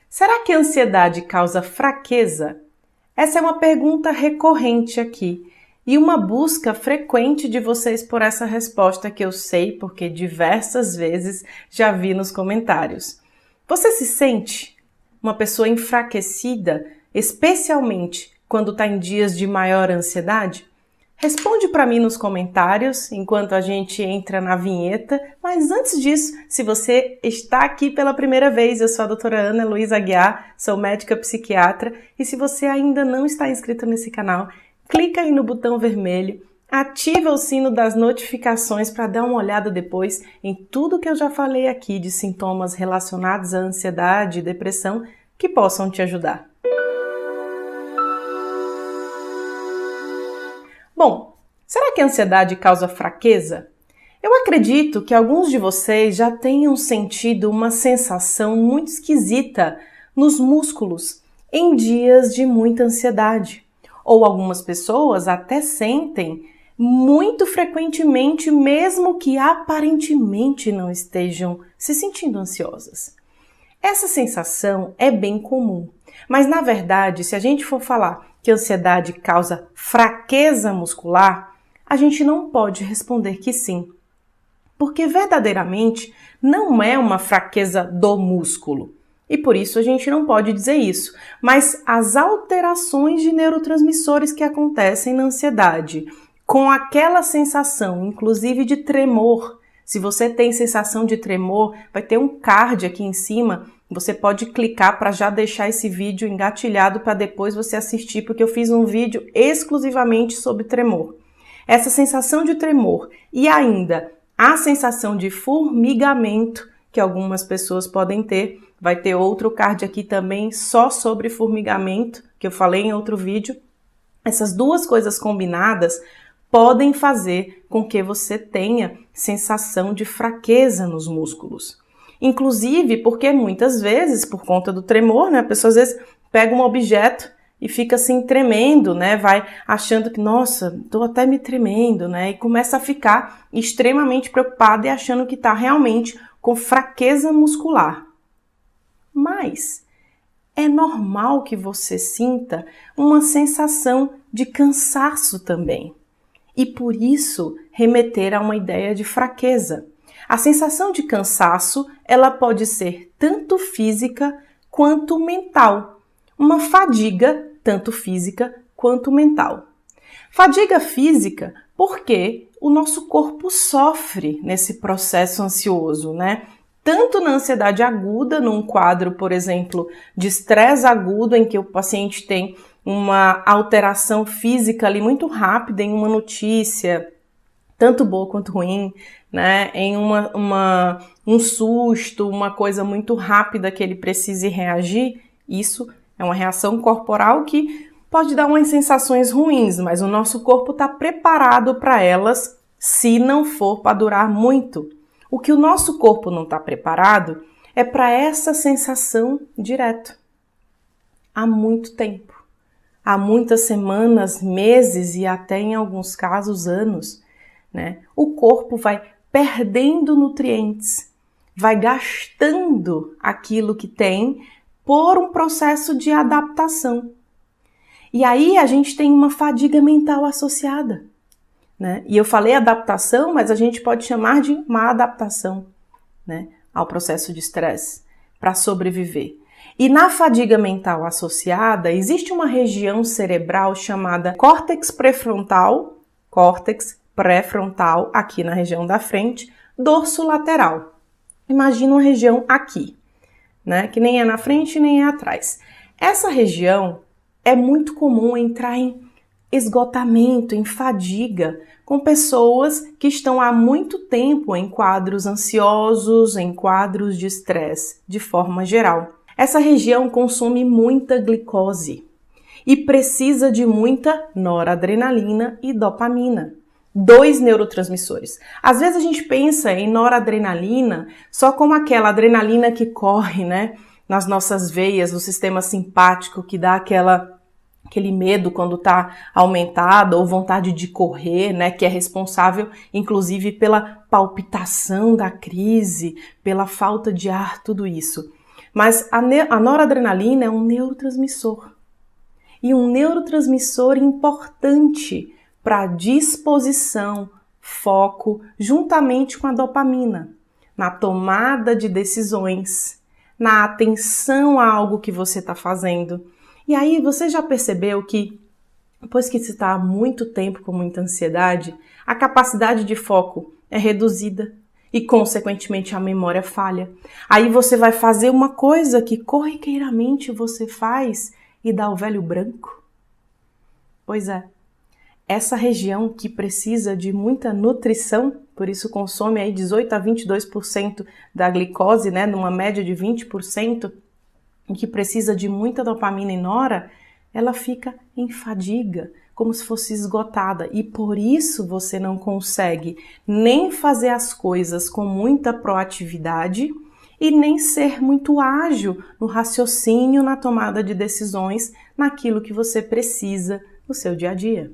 Será que a ansiedade causa fraqueza? Essa é uma pergunta recorrente aqui e uma busca frequente de vocês por essa resposta que eu sei porque diversas vezes já vi nos comentários. Você se sente uma pessoa enfraquecida, especialmente quando está em dias de maior ansiedade? Responde para mim nos comentários enquanto a gente entra na vinheta, mas antes disso, se você está aqui pela primeira vez, eu sou a doutora Ana Luísa Aguiar, sou médica psiquiatra e se você ainda não está inscrito nesse canal, clica aí no botão vermelho, ativa o sino das notificações para dar uma olhada depois em tudo que eu já falei aqui de sintomas relacionados à ansiedade e depressão que possam te ajudar. Bom, será que a ansiedade causa fraqueza? Eu acredito que alguns de vocês já tenham sentido uma sensação muito esquisita nos músculos em dias de muita ansiedade. Ou algumas pessoas até sentem muito frequentemente, mesmo que aparentemente não estejam se sentindo ansiosas. Essa sensação é bem comum, mas na verdade, se a gente for falar que a ansiedade causa fraqueza muscular, a gente não pode responder que sim, porque verdadeiramente não é uma fraqueza do músculo. E por isso a gente não pode dizer isso, mas as alterações de neurotransmissores que acontecem na ansiedade, com aquela sensação, inclusive de tremor. Se você tem sensação de tremor, vai ter um card aqui em cima, você pode clicar para já deixar esse vídeo engatilhado para depois você assistir, porque eu fiz um vídeo exclusivamente sobre tremor. Essa sensação de tremor e ainda a sensação de formigamento que algumas pessoas podem ter, vai ter outro card aqui também só sobre formigamento, que eu falei em outro vídeo. Essas duas coisas combinadas podem fazer com que você tenha sensação de fraqueza nos músculos. Inclusive porque muitas vezes, por conta do tremor, a pessoa às vezes pega um objeto e fica assim tremendo, vai achando que, nossa, tô até me tremendo, e começa a ficar extremamente preocupada e achando que está realmente com fraqueza muscular. Mas é normal que você sinta uma sensação de cansaço também. E por isso remeter a uma ideia de fraqueza. A sensação de cansaço, ela pode ser tanto física quanto mental. Uma fadiga, tanto física quanto mental. Fadiga física porque o nosso corpo sofre nesse processo ansioso, Tanto na ansiedade aguda, num quadro, por exemplo, de estresse agudo, em que o paciente tem uma alteração física ali muito rápida em uma notícia, tanto boa quanto ruim, em um susto, uma coisa muito rápida que ele precise reagir, isso é uma reação corporal que pode dar umas sensações ruins, mas o nosso corpo está preparado para elas se não for para durar muito. O que o nosso corpo não está preparado é para essa sensação direto. Há muito tempo. Há muitas semanas, meses e até em alguns casos anos, o corpo vai perdendo nutrientes, vai gastando aquilo que tem por um processo de adaptação. E aí a gente tem uma fadiga mental associada. E eu falei adaptação, mas a gente pode chamar de má adaptação ao processo de estresse para sobreviver. E na fadiga mental associada, existe uma região cerebral chamada córtex pré-frontal, aqui na região da frente, dorso lateral. Imagina uma região aqui, que nem é na frente nem é atrás. Essa região é muito comum entrar em esgotamento, em fadiga, com pessoas que estão há muito tempo em quadros ansiosos, em quadros de estresse, de forma geral. Essa região consome muita glicose e precisa de muita noradrenalina e dopamina, 2 neurotransmissores. Às vezes a gente pensa em noradrenalina só como aquela adrenalina que corre, nas nossas veias, no sistema simpático, que dá aquele medo quando está aumentado, ou vontade de correr, que é responsável, inclusive, pela palpitação da crise, pela falta de ar, tudo isso. Mas a noradrenalina é um neurotransmissor. E um neurotransmissor importante para disposição, foco, juntamente com a dopamina, na tomada de decisões, na atenção a algo que você está fazendo. E aí você já percebeu que, depois que você está há muito tempo com muita ansiedade, a capacidade de foco é reduzida e, consequentemente, a memória falha. Aí você vai fazer uma coisa que corriqueiramente você faz e dá o velho branco? Pois é, essa região que precisa de muita nutrição, por isso consome aí 18 a 22% da glicose, né, numa média de 20%, e que precisa de muita dopamina e nora, ela fica em fadiga, como se fosse esgotada, e por isso você não consegue nem fazer as coisas com muita proatividade e nem ser muito ágil no raciocínio, na tomada de decisões, naquilo que você precisa no seu dia a dia.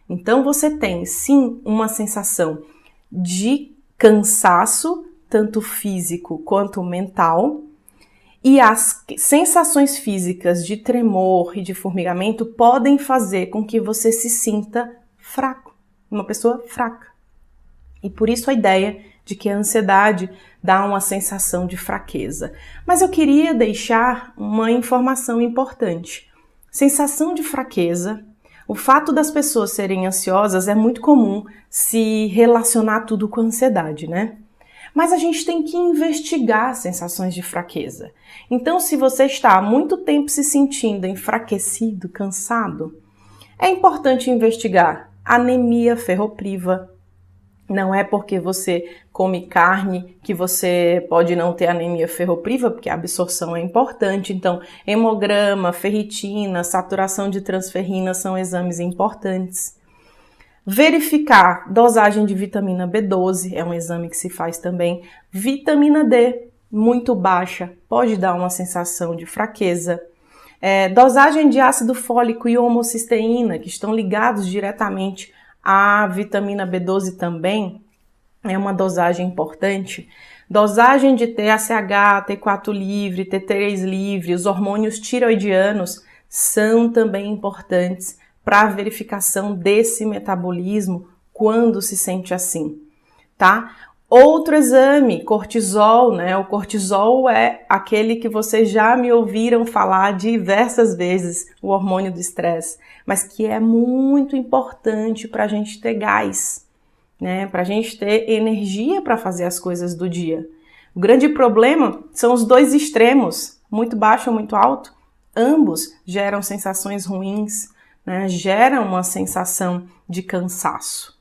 Então você tem sim uma sensação de cansaço, tanto físico quanto mental, e as sensações físicas de tremor e de formigamento podem fazer com que você se sinta fraco, uma pessoa fraca. E por isso a ideia de que a ansiedade dá uma sensação de fraqueza. Mas eu queria deixar uma informação importante. Sensação de fraqueza, o fato das pessoas serem ansiosas é muito comum se relacionar tudo com ansiedade, né? Mas a gente tem que investigar sensações de fraqueza. Então, se você está há muito tempo se sentindo enfraquecido, cansado, é importante investigar anemia ferropriva. Não é porque você come carne que você pode não ter anemia ferropriva, porque a absorção é importante. Então, hemograma, ferritina, saturação de transferrina são exames importantes. Verificar dosagem de vitamina B12, é um exame que se faz também. Vitamina D, muito baixa, pode dar uma sensação de fraqueza. Dosagem de ácido fólico e homocisteína, que estão ligados diretamente à vitamina B12 também, é uma dosagem importante. Dosagem de TSH, T4 livre, T3 livre, os hormônios tiroidianos são também importantes para a verificação desse metabolismo quando se sente assim, tá? Outro exame, cortisol, né? O cortisol é aquele que vocês já me ouviram falar diversas vezes, o hormônio do estresse, mas que é muito importante para a gente ter gás, né? Para a gente ter energia para fazer as coisas do dia. O grande problema são os dois extremos, muito baixo ou muito alto, ambos geram sensações ruins, né, gera uma sensação de cansaço.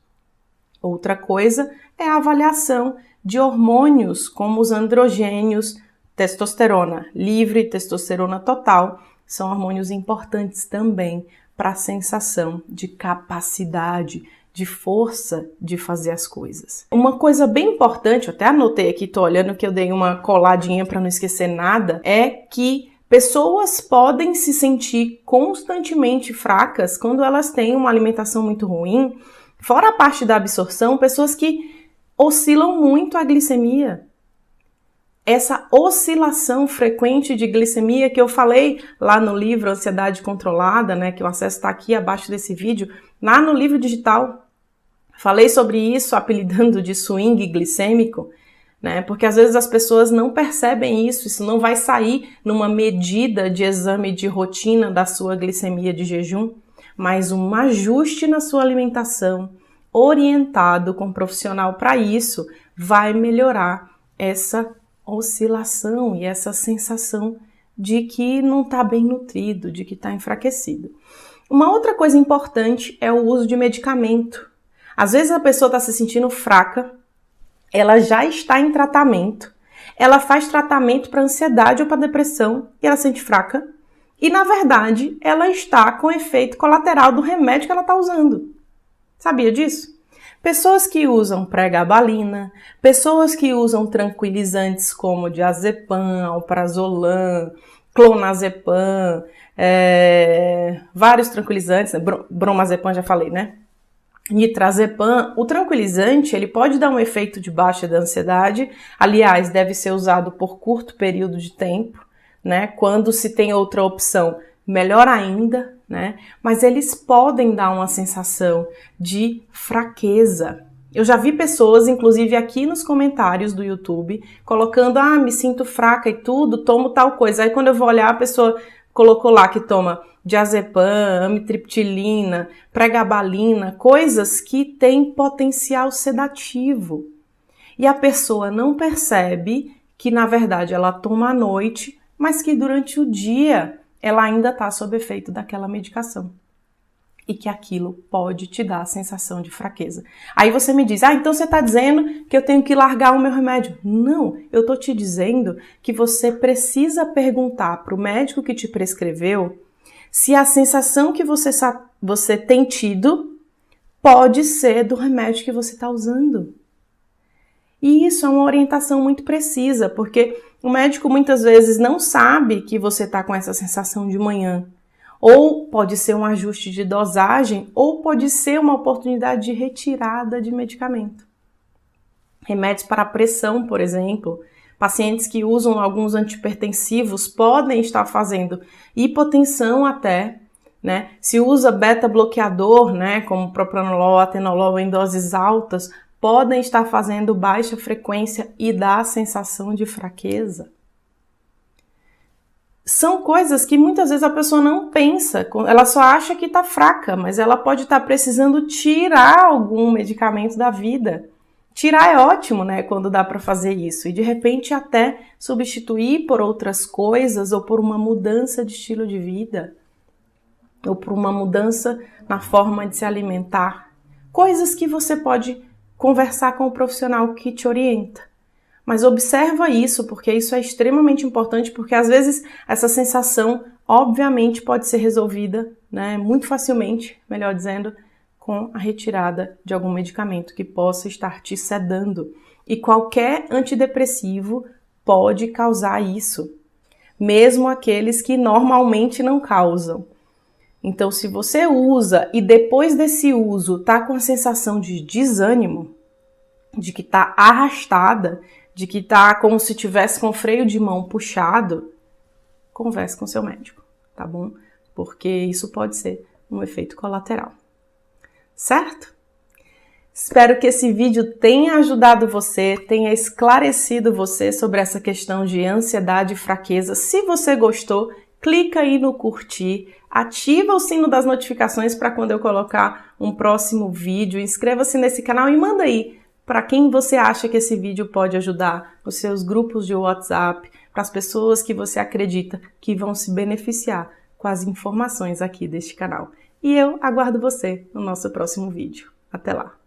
Outra coisa é a avaliação de hormônios como os androgênios, testosterona livre e testosterona total, são hormônios importantes também para a sensação de capacidade, de força de fazer as coisas. Uma coisa bem importante, eu até anotei aqui, tô olhando que eu dei uma coladinha para não esquecer nada, é que pessoas podem se sentir constantemente fracas quando elas têm uma alimentação muito ruim. Fora a parte da absorção, pessoas que oscilam muito a glicemia. Essa oscilação frequente de glicemia que eu falei lá no livro Ansiedade Controlada, né, que o acesso está aqui abaixo desse vídeo, lá no livro digital. Falei sobre isso, apelidando de swing glicêmico, né? Porque às vezes as pessoas não percebem isso não vai sair numa medida de exame de rotina da sua glicemia de jejum, mas um ajuste na sua alimentação, orientado com um profissional para isso, vai melhorar essa oscilação e essa sensação de que não está bem nutrido, de que está enfraquecido. Uma outra coisa importante é o uso de medicamento. Às vezes a pessoa está se sentindo fraca, ela já está em tratamento, ela faz tratamento para ansiedade ou para depressão e ela se sente fraca e, na verdade, ela está com efeito colateral do remédio que ela está usando. Sabia disso? Pessoas que usam pregabalina, pessoas que usam tranquilizantes como diazepam, alprazolam, clonazepam, vários tranquilizantes, bromazepam já falei, né? nitrazepam, o tranquilizante, ele pode dar um efeito de baixa da ansiedade, aliás, deve ser usado por curto período de tempo, né? Quando se tem outra opção, melhor ainda, né? Mas eles podem dar uma sensação de fraqueza. Eu já vi pessoas, inclusive aqui nos comentários do YouTube, colocando, me sinto fraca e tudo, tomo tal coisa. Aí quando eu vou olhar, a pessoa colocou lá que toma diazepam, amitriptilina, pregabalina, coisas que têm potencial sedativo. E a pessoa não percebe que, na verdade, ela toma à noite, mas que durante o dia ela ainda está sob efeito daquela medicação. E que aquilo pode te dar a sensação de fraqueza. Aí você me diz, então você está dizendo que eu tenho que largar o meu remédio. Não, eu estou te dizendo que você precisa perguntar para o médico que te prescreveu se a sensação que você tem tido pode ser do remédio que você está usando. E isso é uma orientação muito precisa, porque o médico muitas vezes não sabe que você está com essa sensação de manhã. Ou pode ser um ajuste de dosagem, ou pode ser uma oportunidade de retirada de medicamento. Remédios para pressão, por exemplo, pacientes que usam alguns antihipertensivos podem estar fazendo hipotensão até, né? Se usa beta-bloqueador, né, como propranolol, atenolol em doses altas, podem estar fazendo baixa frequência e dar sensação de fraqueza. São coisas que muitas vezes a pessoa não pensa, ela só acha que está fraca, mas ela pode estar precisando tirar algum medicamento da vida. Tirar é ótimo, né, quando dá para fazer isso, e de repente até substituir por outras coisas ou por uma mudança de estilo de vida, ou por uma mudança na forma de se alimentar. Coisas que você pode conversar com o profissional que te orienta. Mas observa isso, porque isso é extremamente importante, porque às vezes essa sensação, obviamente, pode ser resolvida, né, muito facilmente, melhor dizendo, com a retirada de algum medicamento que possa estar te sedando. E qualquer antidepressivo pode causar isso, mesmo aqueles que normalmente não causam. Então, se você usa e depois desse uso tá com a sensação de desânimo, de que tá arrastada, de que tá como se tivesse com o freio de mão puxado, converse com seu médico, tá bom? Porque isso pode ser um efeito colateral. Certo? Espero que esse vídeo tenha ajudado você, tenha esclarecido você sobre essa questão de ansiedade e fraqueza. Se você gostou, clica aí no curtir, ativa o sino das notificações para quando eu colocar um próximo vídeo, inscreva-se nesse canal e manda aí para quem você acha que esse vídeo pode ajudar, nos seus grupos de WhatsApp, para as pessoas que você acredita que vão se beneficiar com as informações aqui deste canal. E eu aguardo você no nosso próximo vídeo. Até lá!